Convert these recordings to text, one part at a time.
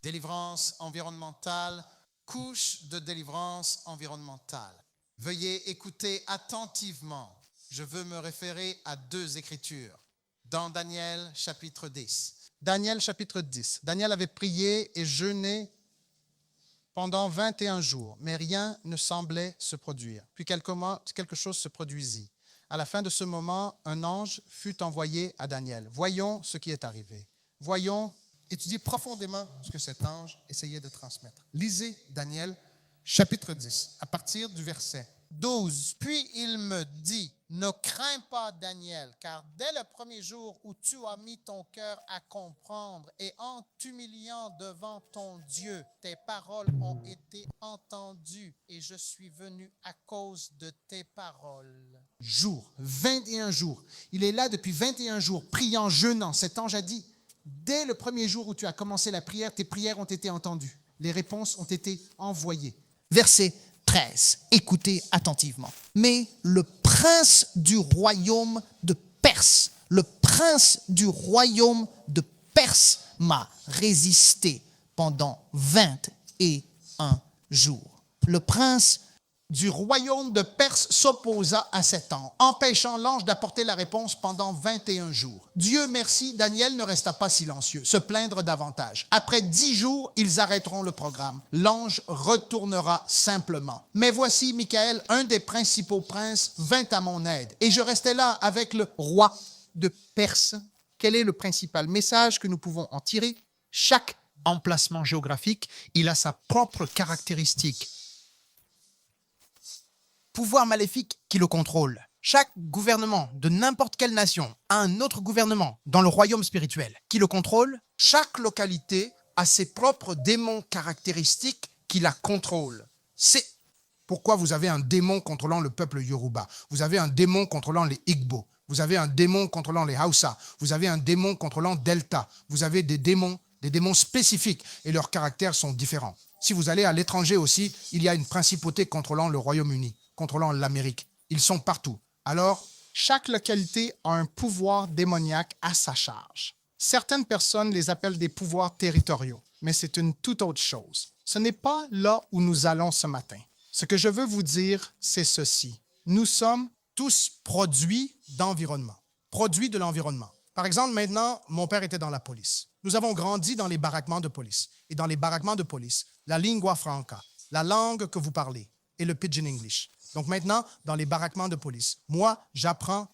Délivrance environnementale, couche de délivrance environnementale. Veuillez écouter attentivement. Je veux me référer à deux écritures. Dans Daniel chapitre 10. Daniel chapitre 10. Daniel avait prié et jeûné pendant 21 jours, mais rien ne semblait se produire. Puis quelque chose se produisit. À la fin de ce moment, un ange fut envoyé à Daniel. Voyons ce qui est arrivé. Voyons, étudiez profondément ce que cet ange essayait de transmettre. Lisez Daniel chapitre 10, à partir du verset 12. Puis il me dit, ne crains pas Daniel, car dès le premier jour où tu as mis ton cœur à comprendre et en t'humiliant devant ton Dieu, tes paroles ont été entendues et je suis venu à cause de tes paroles. 21 jours. Il est là depuis 21 jours, priant, jeûnant. Cet ange a dit, dès le premier jour où tu as commencé la prière, tes prières ont été entendues. Les réponses ont été envoyées. Verset 13. Écoutez attentivement. Mais le prince du royaume de Perse, m'a résisté pendant 21 jours. Le prince du royaume de Perse s'opposa à cet ange, empêchant l'ange d'apporter la réponse pendant 21 jours. Dieu merci, Daniel ne resta pas silencieux, se plaindre davantage. Après 10 jours, ils arrêteront le programme. L'ange retournera simplement. Mais voici, Michael, un des principaux princes, vint à mon aide. Et je restais là avec le roi de Perse. Quel est le principal message que nous pouvons en tirer? Chaque emplacement géographique, il a sa propre caractéristique. Pouvoir maléfique qui le contrôle. Chaque gouvernement de n'importe quelle nation a un autre gouvernement dans le royaume spirituel qui le contrôle. Chaque localité a ses propres démons caractéristiques qui la contrôlent. C'est pourquoi vous avez un démon contrôlant le peuple Yoruba. Vous avez un démon contrôlant les Igbo. Vous avez un démon contrôlant les Hausa. Vous avez un démon contrôlant Delta. Vous avez des démons spécifiques et leurs caractères sont différents. Si vous allez à l'étranger aussi, il y a une principauté contrôlant le Royaume-Uni, contrôlant l'Amérique. Ils sont partout. Alors, chaque localité a un pouvoir démoniaque à sa charge. Certaines personnes les appellent des pouvoirs territoriaux, mais c'est une toute autre chose. Ce n'est pas là où nous allons ce matin. Ce que je veux vous dire, c'est ceci. Nous sommes tous produits d'environnement, produits de l'environnement. Par exemple, maintenant, mon père était dans la police. Nous avons grandi dans les baraquements de police. Et dans les baraquements de police, la lingua franca, la langue que vous parlez, est le pidgin English. Donc maintenant, dans les baraquements de police, moi, j'apprends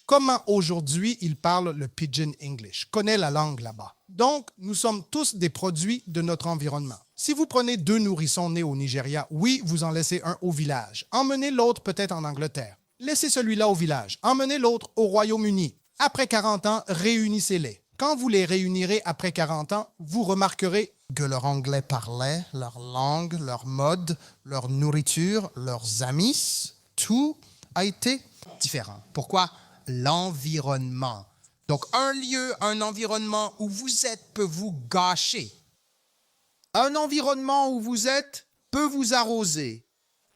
comment aujourd'hui ils parlent le pidgin English. Je connais la langue là-bas. Donc, nous sommes tous des produits de notre environnement. Si vous prenez 2 nourrissons nés au Nigeria, oui, vous en laissez un au village. Emmenez l'autre peut-être en Angleterre. Laissez celui-là au village. Emmenez l'autre au Royaume-Uni. Après 40 ans, réunissez-les. Quand vous les réunirez après 40 ans, vous remarquerez que leur anglais parlait, leur langue, leur mode, leur nourriture, leurs amis, tout a été différent. Pourquoi? L'environnement. Donc, un lieu, un environnement où vous êtes peut vous gâcher. Un environnement où vous êtes peut vous arroser.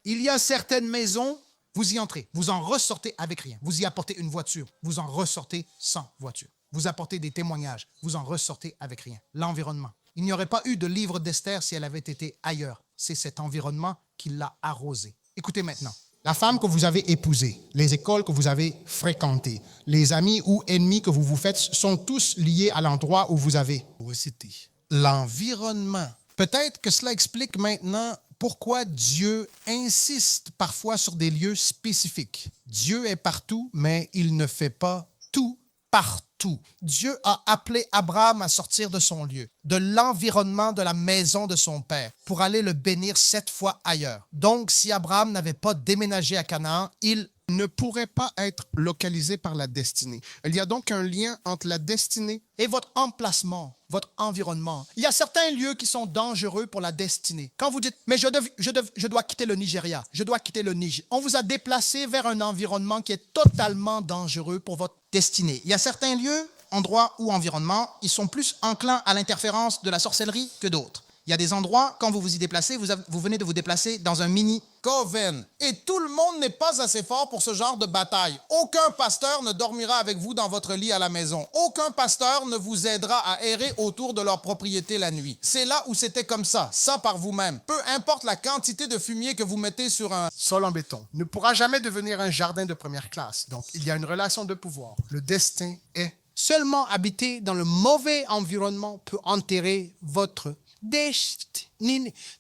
Il y a certaines maisons, vous y entrez, vous en ressortez avec rien. Vous y apportez une voiture, vous en ressortez sans voiture. Vous apportez des témoignages, vous en ressortez avec rien. L'environnement. Il n'y aurait pas eu de livre d'Esther si elle avait été ailleurs. C'est cet environnement qui l'a arrosée. Écoutez maintenant. La femme que vous avez épousée, les écoles que vous avez fréquentées, les amis ou ennemis que vous vous faites sont tous liés à l'endroit où vous avez récité. L'environnement. Peut-être que cela explique maintenant pourquoi Dieu insiste parfois sur des lieux spécifiques. Dieu est partout, mais il ne fait pas tout partout. Dieu a appelé Abraham à sortir de son lieu, de l'environnement de la maison de son père, pour aller le bénir 7 fois ailleurs. Donc, si Abraham n'avait pas déménagé à Canaan, il ne pourrait pas être localisé par la destinée. Il y a donc un lien entre la destinée et votre emplacement, votre environnement. Il y a certains lieux qui sont dangereux pour la destinée. Quand vous dites, mais je dois quitter le Nigeria, je dois quitter le Niger, on vous a déplacé vers un environnement qui est totalement dangereux pour votre destinée. Il y a certains lieux, endroits ou environnements, ils sont plus enclins à l'interférence de la sorcellerie que d'autres. Il y a des endroits, quand vous vous y déplacez, vous venez de vous déplacer dans un mini Coven. Et tout le monde n'est pas assez fort pour ce genre de bataille. Aucun pasteur ne dormira avec vous dans votre lit à la maison. Aucun pasteur ne vous aidera à errer autour de leur propriété la nuit. C'est là où c'était comme ça par vous-même. Peu importe la quantité de fumier que vous mettez sur un sol en béton, ne pourra jamais devenir un jardin de première classe. Donc, il y a une relation de pouvoir. Le destin est seulement habiter dans le mauvais environnement peut enterrer votre destin.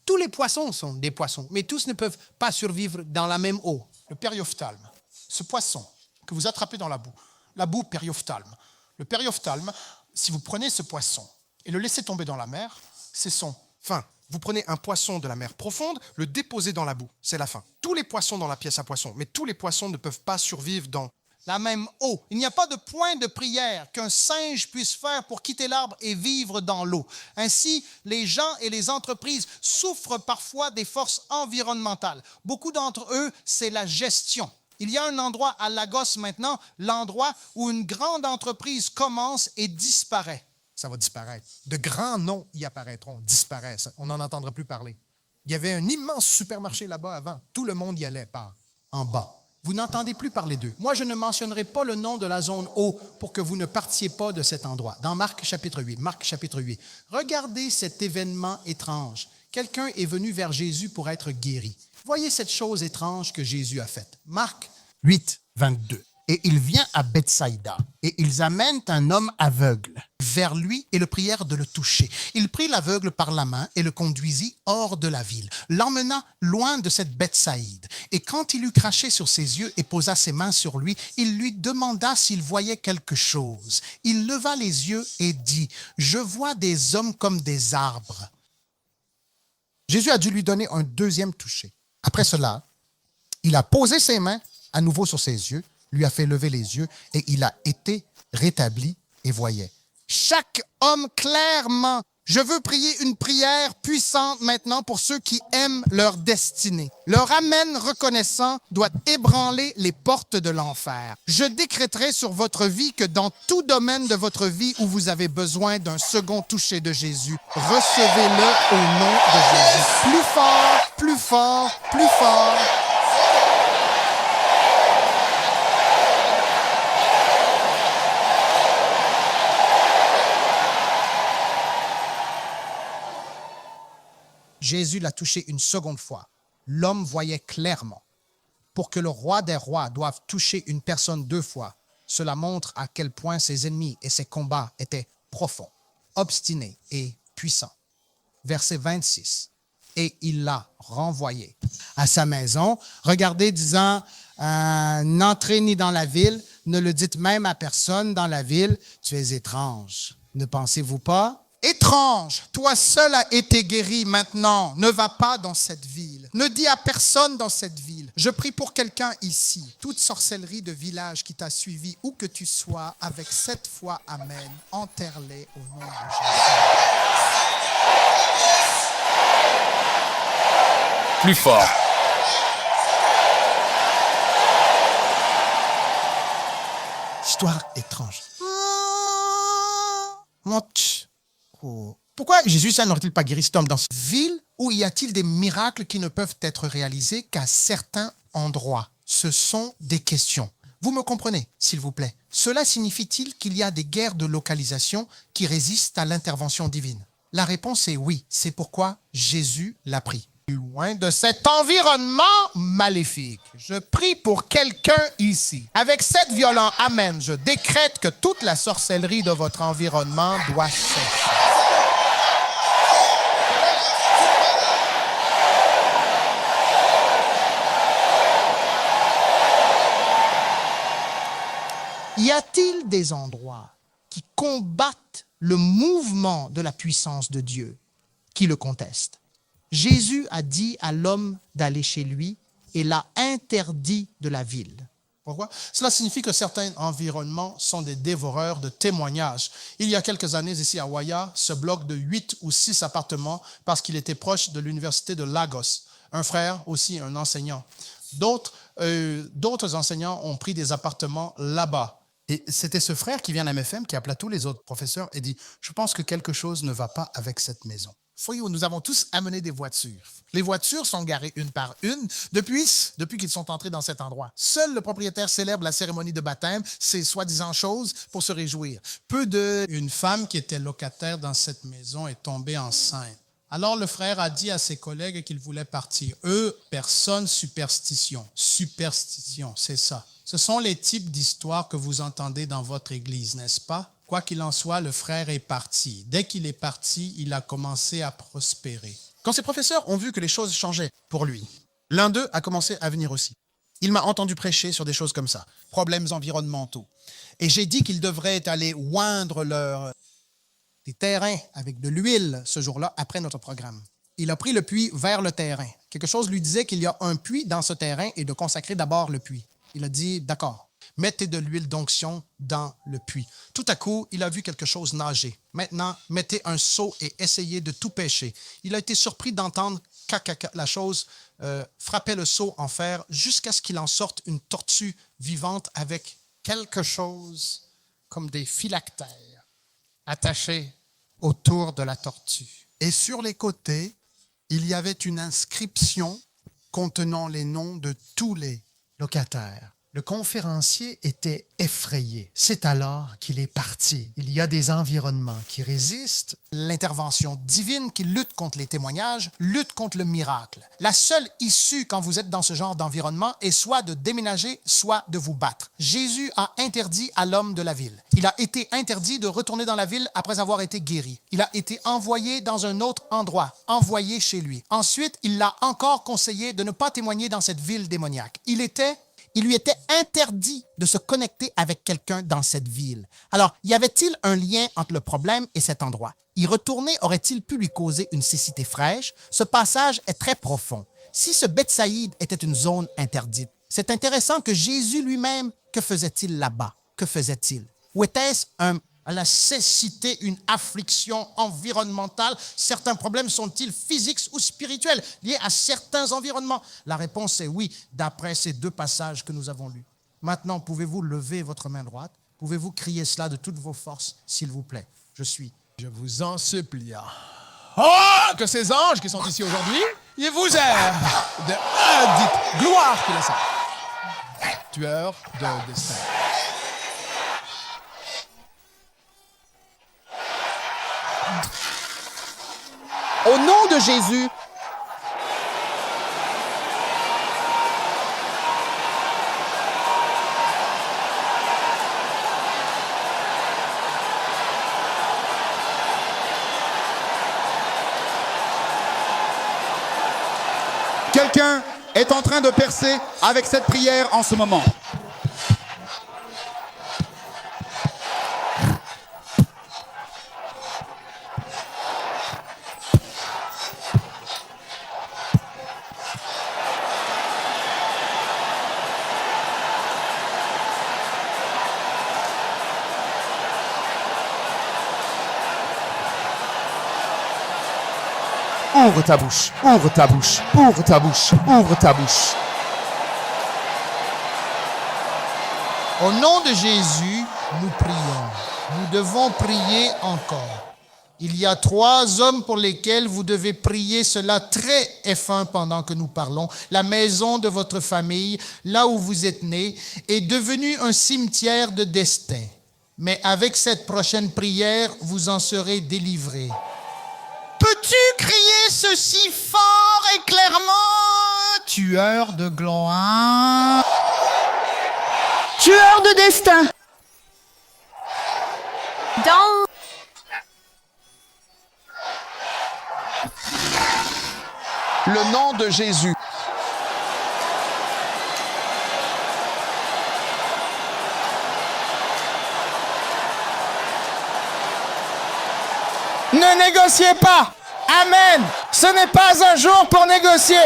Tous les poissons sont des poissons, mais tous ne peuvent pas survivre dans la même eau. Le périophthalme, ce poisson que vous attrapez dans la boue périophthalme. Le périophthalme, si vous prenez ce poisson et le laissez tomber dans la mer, c'est son fin. Vous prenez un poisson de la mer profonde, le déposez dans la boue, c'est la fin. Tous les poissons dans la pièce à poissons, mais tous les poissons ne peuvent pas survivre dans la même eau. Il n'y a pas de point de prière qu'un singe puisse faire pour quitter l'arbre et vivre dans l'eau. Ainsi, les gens et les entreprises souffrent parfois des forces environnementales. Beaucoup d'entre eux, c'est la gestion. Il y a un endroit à Lagos maintenant, l'endroit où une grande entreprise commence et disparaît. Ça va disparaître. De grands noms y apparaîtront, disparaissent. On n'en entendra plus parler. Il y avait un immense supermarché là-bas avant. Tout le monde y allait par en bas. Vous n'entendez plus parler d'eux. Moi, je ne mentionnerai pas le nom de la zone eau pour que vous ne partiez pas de cet endroit. Dans Marc chapitre 8, regardez cet événement étrange. Quelqu'un est venu vers Jésus pour être guéri. Voyez cette chose étrange que Jésus a faite. Marc 8, 22. Et il vient à Bethsaïda, et ils amènent un homme aveugle vers lui et le prièrent de le toucher. Il prit l'aveugle par la main et le conduisit hors de la ville, l'emmena loin de cette Bethsaïde. Et quand il eut craché sur ses yeux et posa ses mains sur lui, il lui demanda s'il voyait quelque chose. Il leva les yeux et dit, « Je vois des hommes comme des arbres. » Jésus a dû lui donner un deuxième toucher. Après cela, il a posé ses mains à nouveau sur ses yeux, lui a fait lever les yeux et il a été rétabli et voyait. Chaque homme clairement, je veux prier une prière puissante maintenant pour ceux qui aiment leur destinée. Leur amen reconnaissant doit ébranler les portes de l'enfer. Je décréterai sur votre vie que dans tout domaine de votre vie où vous avez besoin d'un second toucher de Jésus, recevez-le au nom de Jésus. Plus fort, plus fort, plus fort. Jésus l'a touché une seconde fois. L'homme voyait clairement. Pour que le roi des rois doive toucher une personne deux fois, cela montre à quel point ses ennemis et ses combats étaient profonds, obstinés et puissants. Verset 26. Et il l'a renvoyé à sa maison. Regardez, disant, n'entrez ni dans la ville, ne le dites même à personne dans la ville, tu es étrange. Ne pensez-vous pas? Étrange, toi seul as été guéri maintenant. Ne va pas dans cette ville. Ne dis à personne dans cette ville. Je prie pour quelqu'un ici. Toute sorcellerie de village qui t'a suivi, où que tu sois, avec cette foi, amen. Enterre-les au nom de Jésus. Plus fort. Histoire étrange. Pourquoi Jésus n'aurait-il pas guéri cet homme dans cette ville? Où y a-t-il des miracles qui ne peuvent être réalisés qu'à certains endroits? Ce sont des questions. Vous me comprenez, s'il vous plaît. Cela signifie-t-il qu'il y a des guerres de localisation qui résistent à l'intervention divine? La réponse est oui. C'est pourquoi Jésus l'a pris. Loin de cet environnement maléfique, je prie pour quelqu'un ici. Avec cette violent amen, je décrète que toute la sorcellerie de votre environnement doit cesser. Y a-t-il des endroits qui combattent le mouvement de la puissance de Dieu, qui le contestent? Jésus a dit à l'homme d'aller chez lui et l'a interdit de la ville. Pourquoi? Cela signifie que certains environnements sont des dévoreurs de témoignages. Il y a quelques années, ici à Waya, ce bloc de 8 ou 6 appartements, parce qu'il était proche de l'université de Lagos. Un frère, aussi un enseignant. D'autres enseignants ont pris des appartements là-bas. Et c'était ce frère qui vient à MFM, qui appela tous les autres professeurs et dit « Je pense que quelque chose ne va pas avec cette maison. » Voyez, nous avons tous amené des voitures. Les voitures sont garées une par une depuis qu'ils sont entrés dans cet endroit. Seul le propriétaire célèbre la cérémonie de baptême, ces soi-disant choses pour se réjouir. Une femme qui était locataire dans cette maison est tombée enceinte. Alors le frère a dit à ses collègues qu'il voulait partir. Eux, personne, superstition. Superstition, c'est ça. Ce sont les types d'histoires que vous entendez dans votre église, n'est-ce pas? Quoi qu'il en soit, le frère est parti. Dès qu'il est parti, il a commencé à prospérer. Quand ses professeurs ont vu que les choses changeaient pour lui, l'un d'eux a commencé à venir aussi. Il m'a entendu prêcher sur des choses comme ça, problèmes environnementaux. Et j'ai dit qu'ils devraient aller oindre des terrains avec de l'huile ce jour-là après notre programme. Il a pris le puits vers le terrain. Quelque chose lui disait qu'il y a un puits dans ce terrain et de consacrer d'abord le puits. Il a dit, d'accord, mettez de l'huile d'onction dans le puits. Tout à coup, il a vu quelque chose nager. Maintenant, mettez un seau et essayez de tout pêcher. Il a été surpris d'entendre la chose frappait le seau en fer jusqu'à ce qu'il en sorte une tortue vivante avec quelque chose comme des phylactères attachés autour de la tortue. Et sur les côtés, il y avait une inscription contenant les noms de tous les locataires. Le conférencier était effrayé. C'est alors qu'il est parti. Il y a des environnements qui résistent. L'intervention divine qui lutte contre les témoignages, lutte contre le miracle. La seule issue quand vous êtes dans ce genre d'environnement est soit de déménager, soit de vous battre. Jésus a interdit à l'homme de la ville. Il a été interdit de retourner dans la ville après avoir été guéri. Il a été envoyé dans un autre endroit, envoyé chez lui. Ensuite, il l'a encore conseillé de ne pas témoigner dans cette ville démoniaque. Il lui était interdit de se connecter avec quelqu'un dans cette ville. Alors, y avait-il un lien entre le problème et cet endroit? Y retourner aurait-il pu lui causer une cécité fraîche? Ce passage est très profond. Si ce Bethsaïde était une zone interdite, c'est intéressant que Jésus lui-même, que faisait-il là-bas? Que faisait-il? Ou était-ce la cécité, une affliction environnementale? Certains problèmes sont-ils physiques ou spirituels, liés à certains environnements? La réponse est oui, d'après ces deux passages que nous avons lus. Maintenant, pouvez-vous lever votre main droite? Pouvez-vous crier cela de toutes vos forces, s'il vous plaît? Je vous en supplie. Oh, que ces anges qui sont ici aujourd'hui, ils vous aiment. Dites gloire qu'il est ça. Tueur de destin. Au nom de Jésus, quelqu'un est en train de percer avec cette prière en ce moment. Ouvre ta bouche, ouvre ta bouche, ouvre ta bouche, ouvre ta bouche. au nom de Jésus, nous prions. Nous devons prier encore. Il y a 3 hommes pour lesquels vous devez prier cela très F1 pendant que nous parlons. La maison de votre famille, là où vous êtes né, est devenue un cimetière de destin. Mais avec cette prochaine prière, vous en serez délivrés. Peux-tu crier ceci fort et clairement? Tueur de gloire. Tueur de destin. Dans Le nom de Jésus. Ne négociez pas. Amen. Ce n'est pas un jour pour négocier.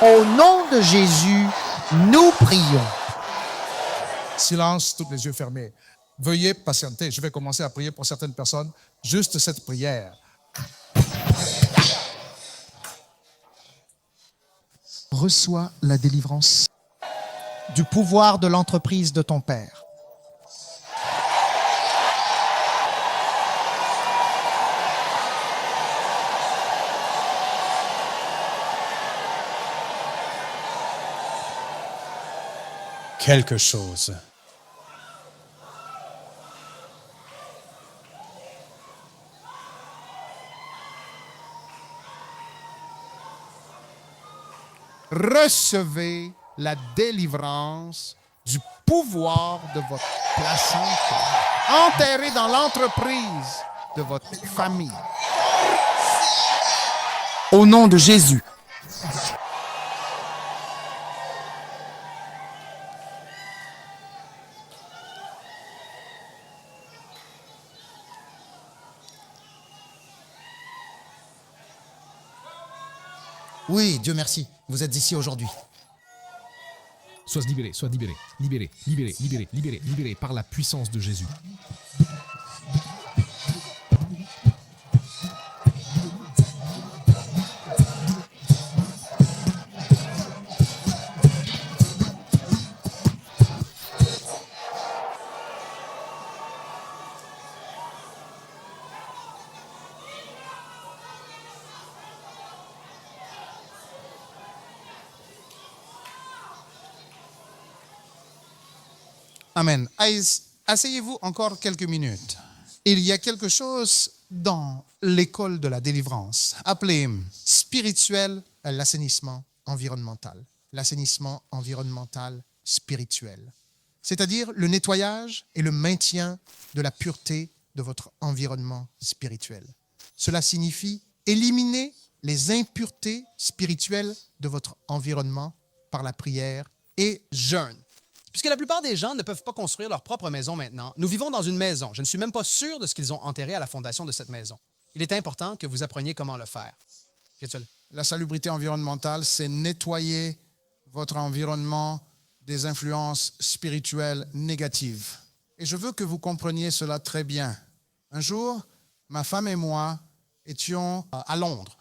Au nom de Jésus, nous prions. Silence, tous les yeux fermés. Veuillez patienter. Je vais commencer à prier pour certaines personnes. Juste cette prière. Reçois la délivrance du pouvoir de l'entreprise de ton Père. Quelque chose. Recevez la délivrance du pouvoir de votre placenta, enterré dans l'entreprise de votre famille. Au nom de Jésus. Oui, Dieu merci, vous êtes ici aujourd'hui. Sois libéré, sois libéré, libéré, libéré, libéré, libéré, libéré par la puissance de Jésus. Amen. Asseyez-vous encore quelques minutes. Il y a quelque chose dans l'école de la délivrance appelé spirituel l'assainissement environnemental. L'assainissement environnemental spirituel. C'est-à-dire le nettoyage et le maintien de la pureté de votre environnement spirituel. Cela signifie éliminer les impuretés spirituelles de votre environnement par la prière et jeûne. Puisque la plupart des gens ne peuvent pas construire leur propre maison maintenant, nous vivons dans une maison. Je ne suis même pas sûr de ce qu'ils ont enterré à la fondation de cette maison. Il est important que vous appreniez comment le faire. La salubrité environnementale, c'est nettoyer votre environnement des influences spirituelles négatives. Et je veux que vous compreniez cela très bien. Un jour, ma femme et moi étions À Londres,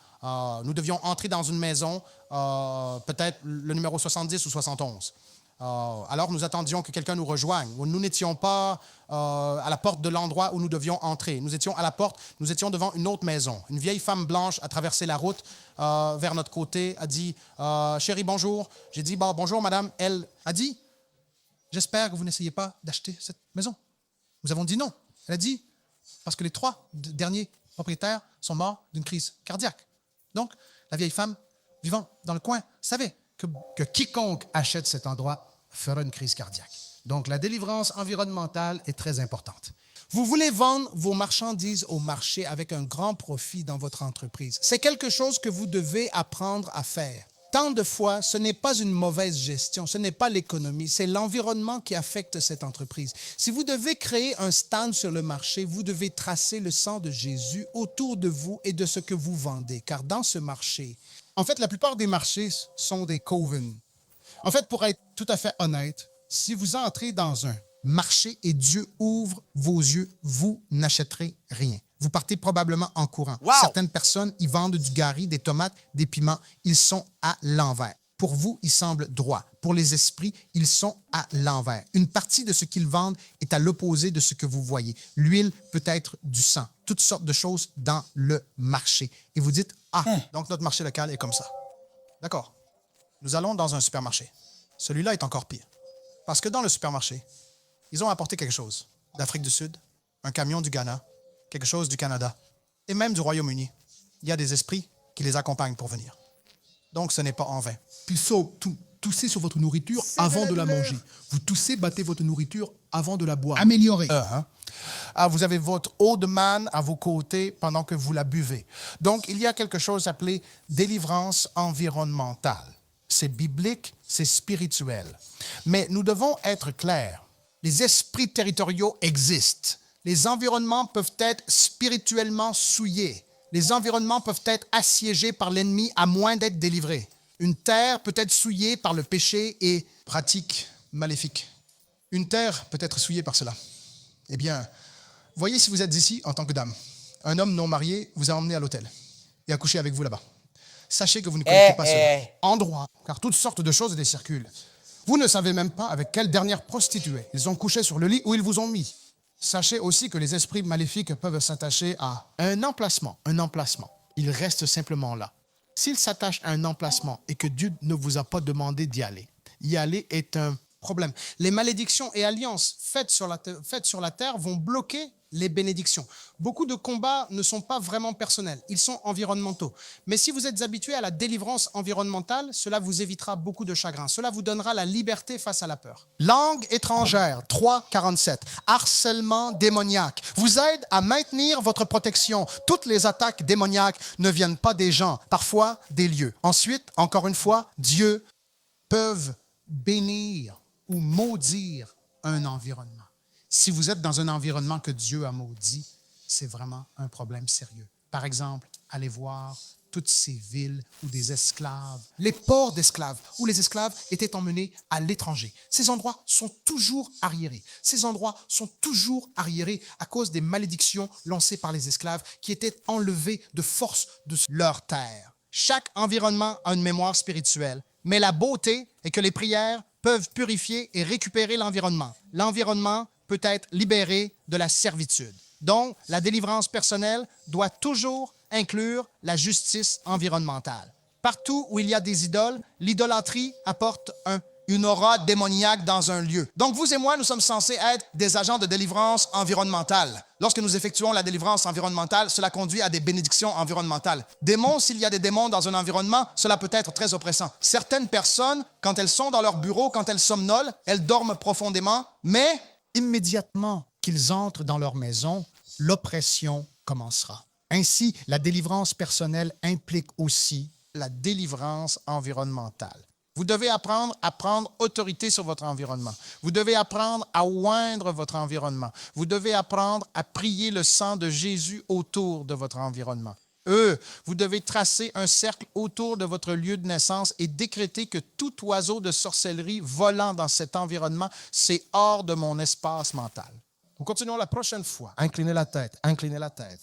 nous devions entrer dans une maison, peut-être le numéro 70 ou 71. Alors nous attendions que quelqu'un nous rejoigne. Nous n'étions pas à la porte de l'endroit où nous devions entrer. Nous étions à la porte, nous étions devant une autre maison. Une vieille femme blanche a traversé la route vers notre côté, a dit « Chérie, bonjour ». J'ai dit bah, « Bonjour, madame ». Elle a dit « J'espère que vous n'essayez pas d'acheter cette maison ». Nous avons dit non. Elle a dit « Parce que les 3 derniers propriétaires sont morts d'une crise cardiaque ». Donc, la vieille femme vivant dans le coin savait que quiconque achète cet endroit fera une crise cardiaque. Donc, la délivrance environnementale est très importante. Vous voulez vendre vos marchandises au marché avec un grand profit dans votre entreprise. C'est quelque chose que vous devez apprendre à faire. Tant de fois, ce n'est pas une mauvaise gestion, ce n'est pas l'économie, c'est l'environnement qui affecte cette entreprise. Si vous devez créer un stand sur le marché, vous devez tracer le sang de Jésus autour de vous et de ce que vous vendez. Car dans ce marché, en fait, la plupart des marchés sont des coven. En fait, pour être tout à fait honnête, si vous entrez dans un marché et Dieu ouvre vos yeux, vous n'achèterez rien. Vous partez probablement en courant. Wow! Certaines personnes, ils vendent du gari, des tomates, des piments. Ils sont à l'envers. Pour vous, ils semblent droits. Pour les esprits, ils sont à l'envers. Une partie de ce qu'ils vendent est à l'opposé de ce que vous voyez. L'huile peut être du sang. Toutes sortes de choses dans le marché. Et vous dites, donc notre marché local est comme ça. D'accord. Nous allons dans un supermarché. Celui-là est encore pire. Parce que dans le supermarché, ils ont apporté quelque chose d'Afrique du Sud, un camion du Ghana, quelque chose du Canada et même du Royaume-Uni. Il y a des esprits qui les accompagnent pour venir. Donc, ce n'est pas en vain. Puis toussez sur votre nourriture avant de la manger. Vous toussez, battez votre nourriture avant de la boire. Améliorer. Vous avez votre eau de manne à vos côtés pendant que vous la buvez. Donc, il y a quelque chose appelé délivrance environnementale. C'est biblique, c'est spirituel. Mais nous devons être clairs. Les esprits territoriaux existent. Les environnements peuvent être spirituellement souillés. Les environnements peuvent être assiégés par l'ennemi à moins d'être délivrés. Une terre peut être souillée par le péché et pratiques maléfiques. Une terre peut être souillée par cela. Eh bien, voyez si vous êtes ici en tant que dame. Un homme non marié vous a emmené à l'hôtel et a couché avec vous là-bas. Sachez que vous ne connaissez pas cela. Endroit, car toutes sortes de choses y circulent. Vous ne savez même pas avec quelle dernière prostituée ils ont couché sur le lit où ils vous ont mis. Sachez aussi que les esprits maléfiques peuvent s'attacher à Un emplacement. Il reste simplement là. S'il s'attache à un emplacement et que Dieu ne vous a pas demandé d'y aller, y aller est un problème. Les malédictions et alliances faites sur la terre vont bloquer les bénédictions. Beaucoup de combats ne sont pas vraiment personnels, ils sont environnementaux. Mais si vous êtes habitué à la délivrance environnementale, cela vous évitera beaucoup de chagrin. Cela vous donnera la liberté face à la peur. Langue étrangère, 3,47. Harcèlement démoniaque vous aide à maintenir votre protection. Toutes les attaques démoniaques ne viennent pas des gens, parfois des lieux. Ensuite, encore une fois, Dieu peut bénir ou maudire un environnement. Si vous êtes dans un environnement que Dieu a maudit, c'est vraiment un problème sérieux. Par exemple, allez voir toutes ces villes où des esclaves, les ports d'esclaves, où les esclaves étaient emmenés à l'étranger. Ces endroits sont toujours arriérés. Ces endroits sont toujours arriérés à cause des malédictions lancées par les esclaves qui étaient enlevés de force de leur terre. Chaque environnement a une mémoire spirituelle, mais la beauté est que les prières peuvent purifier et récupérer l'environnement. L'environnement peut être libéré de la servitude. Donc, la délivrance personnelle doit toujours inclure la justice environnementale. Partout où il y a des idoles, l'idolâtrie apporte une aura démoniaque dans un lieu. Donc, vous et moi, nous sommes censés être des agents de délivrance environnementale. Lorsque nous effectuons la délivrance environnementale, cela conduit à des bénédictions environnementales. Démons, s'il y a des démons dans un environnement, cela peut être très oppressant. Certaines personnes, quand elles sont dans leur bureau, quand elles somnolent, elles dorment profondément, mais immédiatement qu'ils entrent dans leur maison, l'oppression commencera. Ainsi, la délivrance personnelle implique aussi la délivrance environnementale. Vous devez apprendre à prendre autorité sur votre environnement. Vous devez apprendre à oindre votre environnement. Vous devez apprendre à prier le sang de Jésus autour de votre environnement. Vous devez tracer un cercle autour de votre lieu de naissance et décréter que tout oiseau de sorcellerie volant dans cet environnement, c'est hors de mon espace mental. Nous continuons la prochaine fois. Inclinez la tête,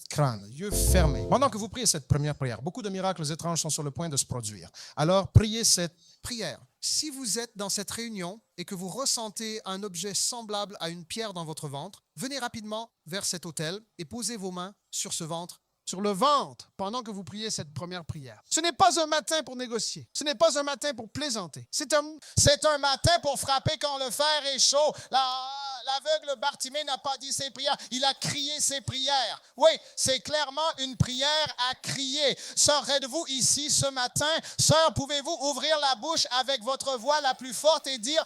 crâne, yeux fermés. Pendant que vous priez cette première prière, beaucoup de miracles étranges sont sur le point de se produire. Alors, priez cette prière. Si vous êtes dans cette réunion et que vous ressentez un objet semblable à une pierre dans votre ventre, venez rapidement vers cet autel et posez vos mains sur ce ventre, sur le ventre, pendant que vous priez cette première prière. Ce n'est pas un matin pour négocier. Ce n'est pas un matin pour plaisanter. C'est un matin pour frapper quand le fer est chaud. L'aveugle Bartimée n'a pas dit ses prières. Il a crié ses prières. Oui, c'est clairement une prière à crier. Sœur, êtes-vous ici ce matin? Sœur, pouvez-vous ouvrir la bouche avec votre voix la plus forte et dire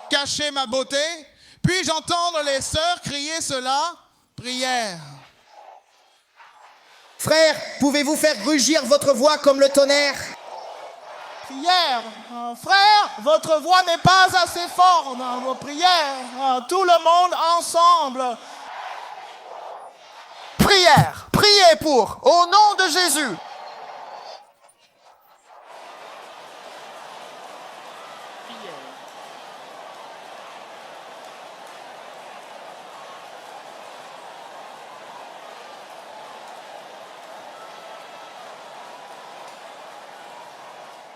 « Cachez ma beauté. Puis-je entendre les sœurs crier cela? » Prière. Frère, pouvez-vous faire rugir votre voix comme le tonnerre? Prière. Frère, votre voix n'est pas assez forte dans vos prières. Tout le monde ensemble. Prière. Priez pour, au nom de Jésus.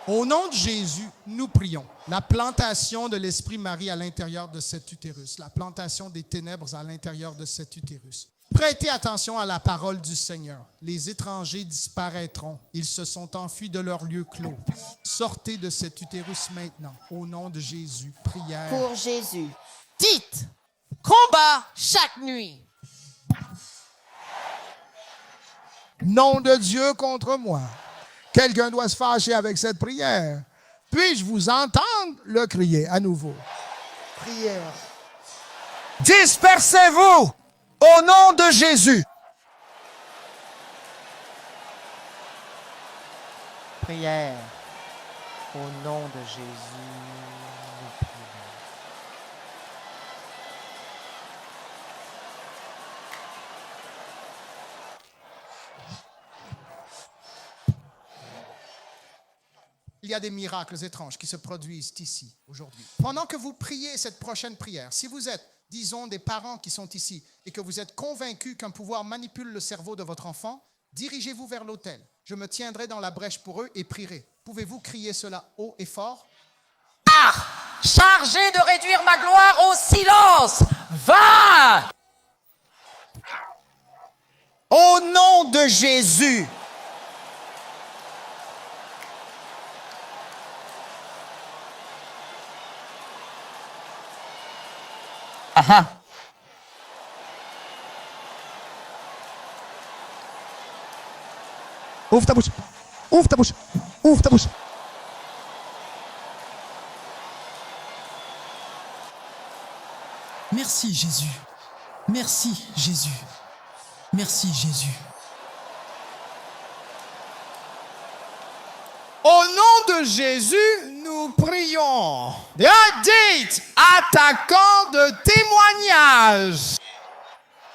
Au nom de Jésus, nous prions. La plantation de l'Esprit Marie à l'intérieur de cet utérus, la plantation des ténèbres à l'intérieur de cet utérus. Prêtez attention à la parole du Seigneur. Les étrangers disparaîtront. Ils se sont enfuis de leur lieu clos. Sortez de cet utérus maintenant. Au nom de Jésus, prière. Pour Jésus. Dites, combat chaque nuit. Nom de Dieu contre moi. Quelqu'un doit se fâcher avec cette prière. Puis-je vous entendre le crier à nouveau? Prière. Dispersez-vous au nom de Jésus. Prière. Au nom de Jésus, nous prions. Il y a des miracles étranges qui se produisent ici, aujourd'hui. Pendant que vous priez cette prochaine prière, si vous êtes, disons, des parents qui sont ici et que vous êtes convaincus qu'un pouvoir manipule le cerveau de votre enfant, dirigez-vous vers l'autel. Je me tiendrai dans la brèche pour eux et prierai. Pouvez-vous crier cela haut et fort? Ah! Chargé de réduire ma gloire au silence! Va! Au nom de Jésus! Ah! Ouvre ta bouche. Ouvre ta bouche. Ouvre ta bouche. Merci Jésus. Merci Jésus. Merci Jésus. Au nom de Jésus, nous prions. Des date attaquant de témoignage.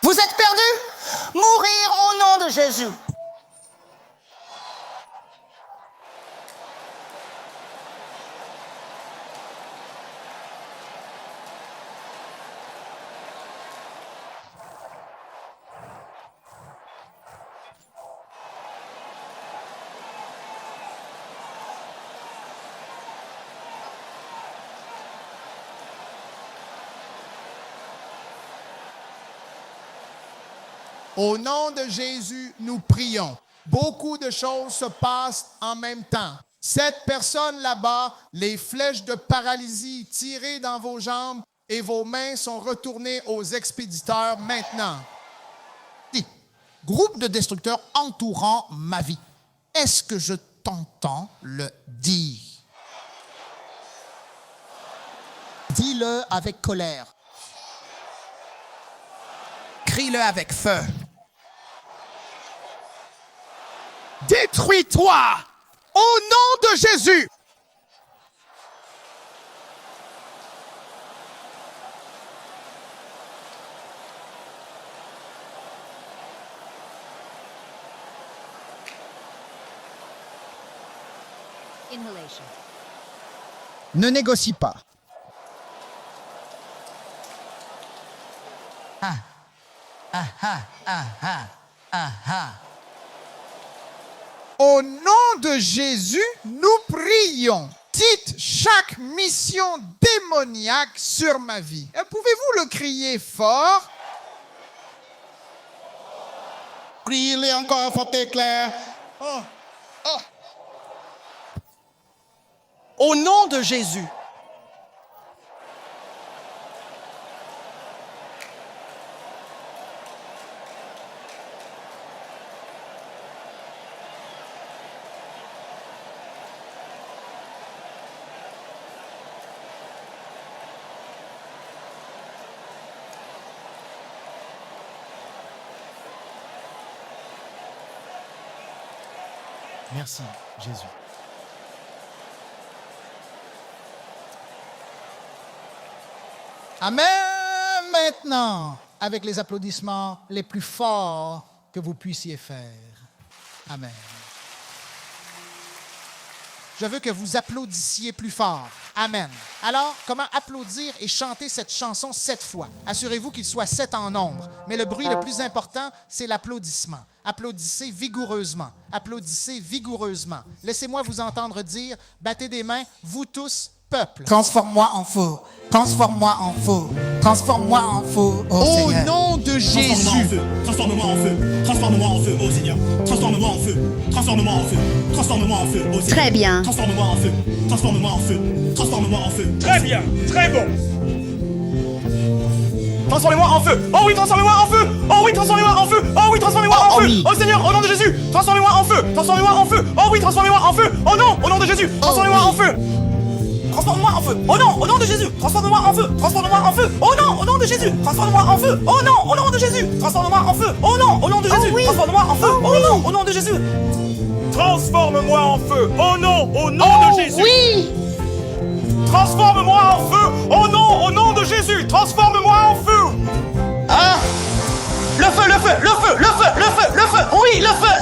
Vous êtes perdus? Mourir au nom de Jésus. Au nom de Jésus, nous prions. Beaucoup de choses se passent en même temps. Cette personne là-bas, les flèches de paralysie tirées dans vos jambes et vos mains sont retournées aux expéditeurs maintenant. Groupe de destructeurs entourant ma vie. Est-ce que je t'entends le dire? Dis-le avec colère. Crie-le avec feu. Détruis-toi au nom de Jésus. Ne négocie pas. Au nom de Jésus, nous prions. Dites chaque mission démoniaque sur ma vie. Pouvez-vous le crier fort? Criez-le encore fort et clair. Au nom de Jésus. Merci, Jésus. Amen. Maintenant, avec les applaudissements les plus forts que vous puissiez faire. Amen. Je veux que vous applaudissiez plus fort. Amen. Alors, comment applaudir et chanter cette chanson 7 fois? Assurez-vous qu'il soit 7 en nombre. Mais le bruit le plus important, c'est l'applaudissement. Applaudissez vigoureusement. Applaudissez vigoureusement. Laissez-moi vous entendre dire, battez des mains, vous tous, peuple. Transforme-moi en feu. Transforme-moi en feu. Transforme-moi en feu. Au nom de Jésus. Transforme-moi en feu. Transforme-moi en feu, ô Seigneur. Transforme-moi en feu. Transforme-moi en feu. Transforme-moi en feu, ô Seigneur. Très bien. Transforme-moi en feu. Transforme-moi en feu. Transforme-moi en feu. Très bien. Très bon. Transformez-moi en feu. Oh oui, transformez-moi en feu. Oh oui, transformez-moi en feu. Oh oui, transformez-moi en feu. Oh Seigneur, au nom de Jésus, transformez-moi en feu. Transformez-moi en feu. Oh oui, transformez-moi en feu. Oh non, au nom de Jésus, transformez-moi en feu. Transforme-moi en feu. Oh non, au nom de Jésus. Transforme-moi en feu. Transforme-moi en feu. Oh non, au nom de Jésus. Transforme-moi en feu. Oh non, au nom de Jésus. Transforme-moi en feu. Oh non, au nom de Jésus. Transforme-moi en feu. Oh non, au nom de Jésus. Transforme-moi en feu. Oh non, au nom de Jésus. Oui. Transforme-moi en feu. Oh non, au nom de Jésus. Transforme-moi en feu. Ah. Le feu, le feu, le feu, le feu, le feu, le feu. Oui, le feu.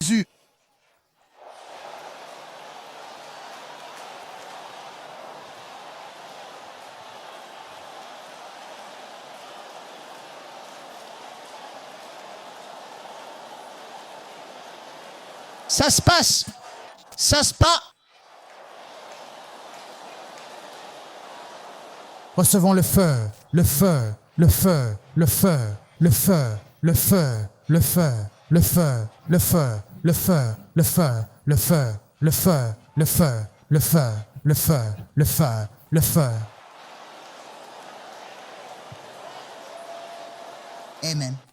Jésus. Ça se passe. Ça se passe. Recevons le feu, le feu, le feu, le feu, le feu, le feu, le feu, le feu, le feu, le feu, le feu, le feu, le feu, le feu, le feu, le feu, le feu, le feu. Amen.